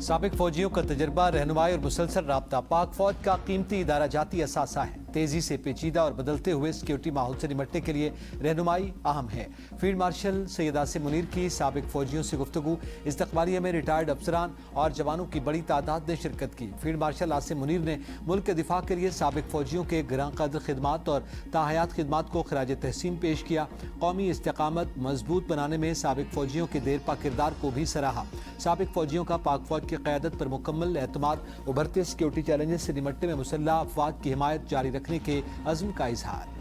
साबिक फौजियों का तजर्बा, रहनुमाई और मुसलसल राब्ता पाक फौज का कीमती इदारा जाती असासा है। तेजी से पेचीदा और बदलते हुए सिक्योरिटी माहौल से निपटने के लिए रहनुमाई अहम है। फील्ड मार्शल सैयद आसिम मुनीर की साबिक फौजियों से गुफ्तगू। इस्तकबालिया में रिटायर्ड अफसरान और जवानों की बड़ी तादाद ने शिरकत की। फील्ड मार्शल आसिम मुनीर ने मुल्क के दिफा के लिए साबिक फौजियों के गिरां कदर खिदमात और ताहयात खिदमात को खराज तहसीन पेश किया। कौमी इस्तेकामत मजबूत बनाने में साबिक फौजियों के देरपा किरदार को भी सराहा। साबिक फौजियों का पाक फौज की क़यादत पर मुकम्मल एतमाद, उभरते सिक्योरिटी चैलेंजेस से निपटने में मुसल्लह अफवाज की हिमायत जारी रखने के अज़्म का इजहार।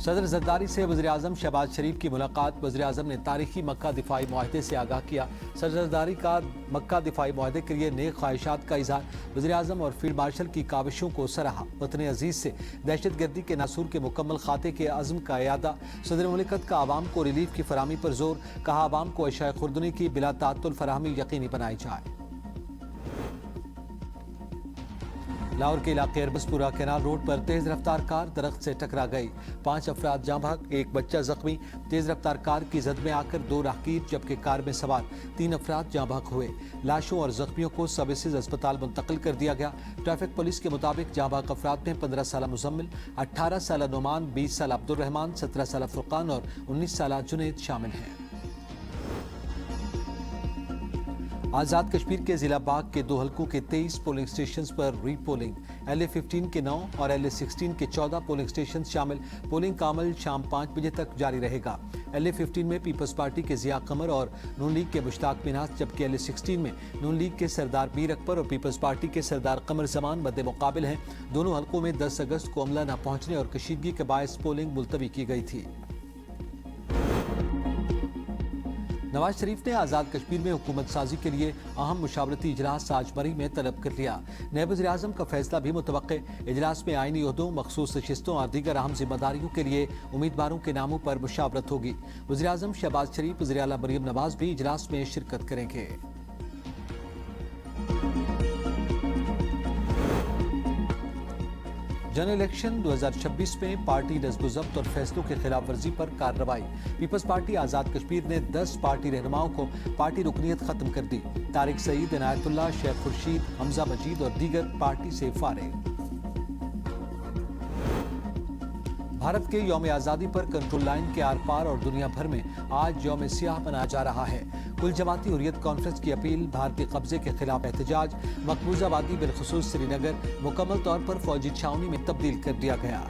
सदर जरदारी से वज़ीर आज़म शहबाज शरीफ की मुलाकात। वज़ीर आज़म ने तारीखी मक्का दिफाई मुआहदे से आगाह किया। सदर जरदारी का मक्का दिफाई मुआहदे के लिए नेक ख्वाहिशात का इजहार। वज़ीर आज़म और फील्ड मार्शल की काविशों को सराहा। वतन अजीज़ से दहशत गर्दी के नासूर के मुकम्मल खाते के अज़्म का इयादा। सदर मुमलिकत का आवाम को रिलीफ की फराहमी पर जोर। कहा, आवाम को अशाए खुर्दनी की बिला ताअत्तुल फराहमी यकीनी बनाई जाए। लाहौर के इलाके अरबसपुरा कैनाल रोड पर तेज रफ्तार कार दरख्त से टकरा गई। 5 अफराद जाँ बहक, 1 बच्चा जख्मी। तेज रफ्तार कार की जद में आकर 2 राहगीर जबकि कार में सवार 3 अफराद जाँ बहक हुए। लाशों और जख्मियों को सबसिज अस्पताल मुंतकिल कर दिया गया। ट्रैफिक पुलिस के मुताबिक जाँ बहक अफराद में 15 साल मुजम्मिल, 18 साल नुमान, 20 साल अब्दुल रहमान, 17 साल फुरकान और 19 साल जुनैद शामिल हैं। आज़ाद कश्मीर के जिला बाग के 2 हलकों के 23 पोलिंग स्टेशन पर री पोलिंग। LA-15 के 9 और LA-16 के 14 पोलिंग स्टेशन शामिल। पोलिंग का अमल शाम 5 बजे तक जारी रहेगा। LA-15 में पीपल्स पार्टी के जिया कमर और नून लीग के मुश्ताक मिनाज, जबकि LA-16 में नून लीग के सरदार मीर अकबर और पीपल्स पार्टी के सरदार कमर जमान मद्दे मुकाबिल हैं। दोनों हलकों में 10 अगस्त को अमला न पहुंचने और कशीदगी के बायस पोलिंग मुलतवी की गई थी। नवाज शरीफ ने आज़ाद कश्मीर में हुकूमत साजी के लिए अहम मुशावरती इजलास आज मरी में तलब कर लिया। नए वज़ीर आज़म का फैसला भी मुतवक्के। इजलास में आईनी ओहदों, मखसूस नशिस्तों और दीगर अहम जिम्मेदारियों के लिए उम्मीदवारों के नामों पर मुशावरत होगी। वज़ीर आज़म शहबाज शरीफ, वज़ीर आला मरीम नवाज भी इजलास में शिरकत करेंगे। जनरल इलेक्शन 2026 में पार्टी नज़्म-ओ-ज़ब्त और फैसलों की खिलाफ वर्जी पर कार्रवाई। पीपल्स पार्टी आज़ाद कश्मीर ने 10 पार्टी रहनुमाओं को पार्टी रुकनियत खत्म कर दी। तारिक सईद, इनायतुल्लाह, शेख खुर्शीद, हमजा मजीद और दीगर पार्टी से फारिग। भारत के यौम आज़ादी पर कंट्रोल लाइन के आर पार और दुनिया भर में आज यौम सियाह मनाया जा रहा है। कुल जमाती हुर्रियत कॉन्फ्रेंस की अपील, भारतीय कब्जे के खिलाफ एहतजाज। मकबूजा वादी बिलखुसूस श्रीनगर मुकम्मल तौर पर फौजी छावनी में तब्दील कर दिया गया।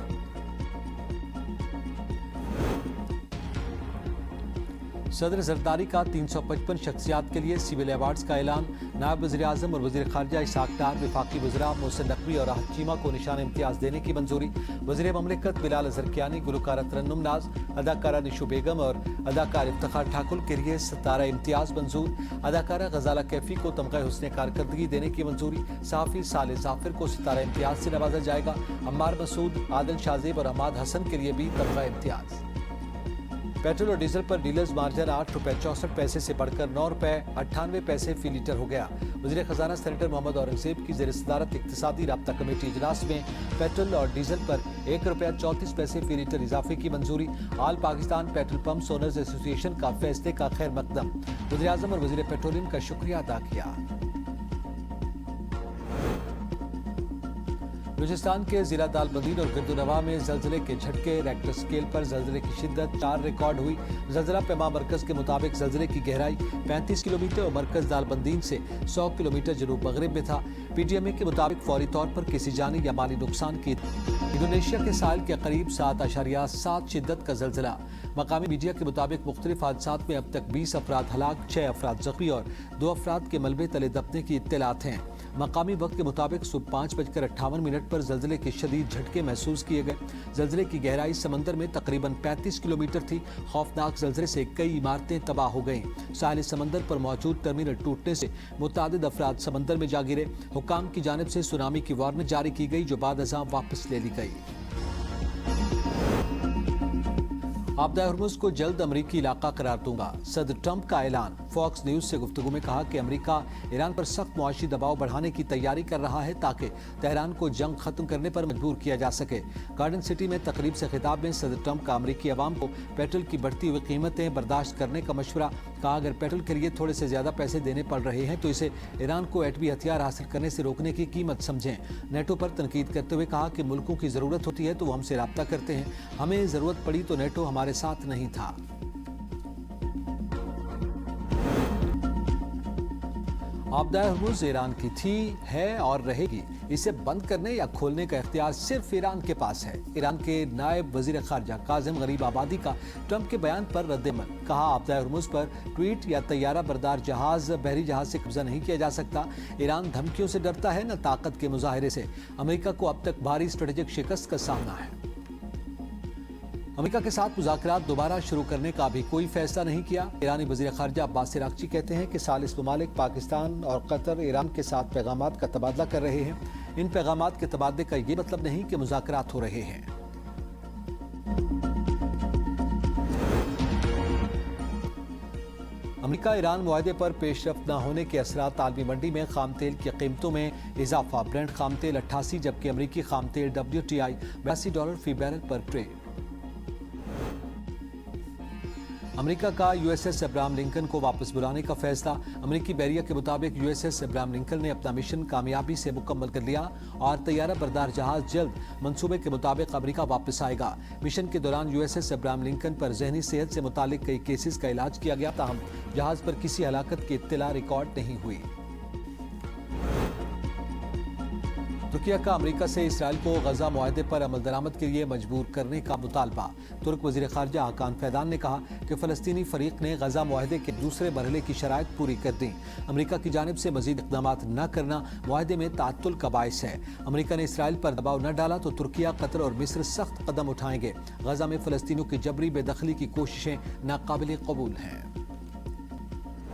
सदर जरदारी का 355 शख्सियात के लिए सिविल अवार्ड्स का ऐलान। नायब वज़ीर आज़म और वज़ीर ख़ारजा इसहाक़ डार, वफ़ाक़ी वज़रा मोहसिन नकवी और राहत चीमा को निशान इम्तियाज़ देने की मंजूरी। वज़ीर ममलिकत बिलाल अज़हर कियानी, गुलकारा तरन्नुम नाज, अदाकारा निशु बेगम और अदाकार इफ्तिखार ठाकुर के लिए सितारा इम्तियाज़ मंजूर। अदाकारा गज़ाला कैफ़ी को तमग़ा हुस्न कारकर्दगी देने की मंजूरी। सहाफ़ी साले जाफ़िर को सितारा इम्तियाज़ से नवाजा जाएगा। अम्मार मसूद, आदिल शाज़ेब और अहमद हसन के लिए भी तमग़ा इम्तियाज़। पेट्रोल और डीजल पर डीलर्स मार्जिन 8 रुपये 64 पैसे से बढ़कर 9 रुपये 98 पैसे फी लीटर हो गया। वज़ीर ख़जाना सेनेटर मोहम्मद औरंगज़ेब की ज़ेर सदारत इक़्तिसादी राब्ता कमेटी इजलास में पेट्रोल और डीजल पर 1 रुपया 34 पैसे फी लीटर इजाफे की मंजूरी। All Pakistan petrol pumps owners association का फैसले का खैर मकदम। वज़ीर आज़म और वज़ीर पेट्रोलियम का शुक्रिया अदा किया। बलूचिस्तान के जिला दालबदीन और गिरदुनवा में ज़लज़ले के झटके। रेक्टर स्केल पर ज़लज़ले की शिद्दत 4 रिकॉर्ड हुई। ज़लज़ला पैमा मरकज़ के मुताबिक ज़लज़ले की गहराई 35 किलोमीटर और मरकज़ दालबदीन से 100 किलोमीटर जनूब मगरिब में था। PTMA के मुताबिक फौरी तौर पर किसी जानी या माली नुकसान की। इंडोनेशिया के साहिल के करीब 7.7 शिद्दत का ज़लज़ला। मकामी मीडिया के मुताबिक मुख्तलिफ हादसात में अब तक 20 अफराद हलाक, 6 अफराद जख्मी और 2 अफराद के मलबे तले दबने की इत्तलात हैं। मकामी वक्त के मुताबिक सुबह 5:58 पर ज़लज़ले के शदीद झटके महसूस किए गए। ज़लज़ले की गहराई समंदर में तकरीबन 35 किलोमीटर थी। खौफनाक ज़लज़ले से कई इमारतें तबाह हो गईं। साहिल समंदर पर मौजूद टर्मिनल टूटने से मुतादिद अफराद समंदर में जा गिरे। हुकाम की जानिब से सुनामी की वार्निंग जारी की गई, जो बाद अज़ां वापस ले ली गई। आपदा हर्मुज़ को जल्द अमरीकी इलाका करार दूंगा, सदर ट्रंप का ऐलान। फॉक्स न्यूज से गुफ्तगू में कहा कि अमरीका ईरान पर सख्त मुआशी दबाव बढ़ाने की तैयारी कर रहा है ताकि तेहरान को जंग खत्म करने पर मजबूर किया जा सके। गार्डन सिटी में तकरीब से खिताब में सदर ट्रंप का अमरीकी अवाम को पेट्रोल की बढ़ती हुई कीमतें बर्दाश्त करने का मशवरा। कहा अगर पेट्रोल के लिए थोड़े से ज्यादा पैसे देने पड़ रहे हैं तो इसे ईरान को एटमी हथियार हासिल करने से रोकने की कीमत समझें। नेटो पर तनकीद करते हुए कहा कि मुल्कों की जरूरत होती है तो वो हमसे राब्ता करते हैं, हमें जरूरत पड़ी तो नेटो हमारे साथ नहीं था। आपदा हर्मुज़ ईरान की थी, है और रहेगी। इसे बंद करने या खोलने का इख्तियार सिर्फ ईरान के पास है। ईरान के नायब वजीर खारजा काजिम गरीब आबादी का ट्रंप के बयान पर रद्दमल। कहा आपदा हर्मुज़ पर ट्वीट या तैयारा बरदार जहाज बहरी जहाज से कब्जा नहीं किया जा सकता। ईरान धमकियों से डरता है न ताकत के मुजाहरे से। अमेरिका को अब तक भारी स्ट्रेटेजिक शिकस्त का सामना है। अमेरिका के साथ मुज़ाकरात दोबारा शुरू करने का भी कोई फैसला नहीं किया। ईरानी वज़ीर ख़ारजा अब्बास अराग़ची कहते हैं कि सालिस ममालिक पाकिस्तान और कतर ईरान के साथ पैगामात का तबादला कर रहे हैं। इन पैगामात के तबादले का ये मतलब नहीं कि मुज़ाकरात हो रहे हैं। अमेरिका ईरान मुआहदे पर पेशरफ्त न होने के असरात आलमी मंडी में खाम तेल की कीमतों में इजाफा। ब्रेंट खाम तेल 88 जबकि अमेरिकी खाम तेल WTI $82 फी बैरल पर ट्रेड। अमेरिका का USS अब्राहम लिंकन को वापस बुलाने का फैसला। अमेरिकी बैरिया के मुताबिक USS अब्राहम लिंकन ने अपना मिशन कामयाबी से मुकम्मल कर लिया और तैयारा बरदार जहाज जल्द मंसूबे के मुताबिक अमेरिका वापस आएगा। मिशन के दौरान USS अब्राहम लिंकन पर जहनी सेहत से मुतालिक कई केसेस का इलाज किया गया, ताहम जहाज पर किसी हलाकत की इत्तला रिकॉर्ड नहीं हुई। तुर्किया का अमेरिका से इसराइल को गजा मुआहदे पर अमल दरामद के लिए मजबूर करने का मुतालबा। तुर्क वजीर खारजा हाकान फैदान ने कहा कि फ़लस्तीनी फरीक ने गजा मुआहदे के दूसरे मरहले की शराइत पूरी कर दी। अमेरिका की जानिब से मजीद इक़दाम न करना मुआहदे में ताअत्तुल का बाइस है। अमेरिका ने इसराइल पर दबाव न डाला तो तुर्किया, कतर और मिस्र सख्त कदम उठाएंगे। गजा में फ़लस्तीनियों की जबरी बेदखली की कोशिशें नाकाबिल कबूल हैं।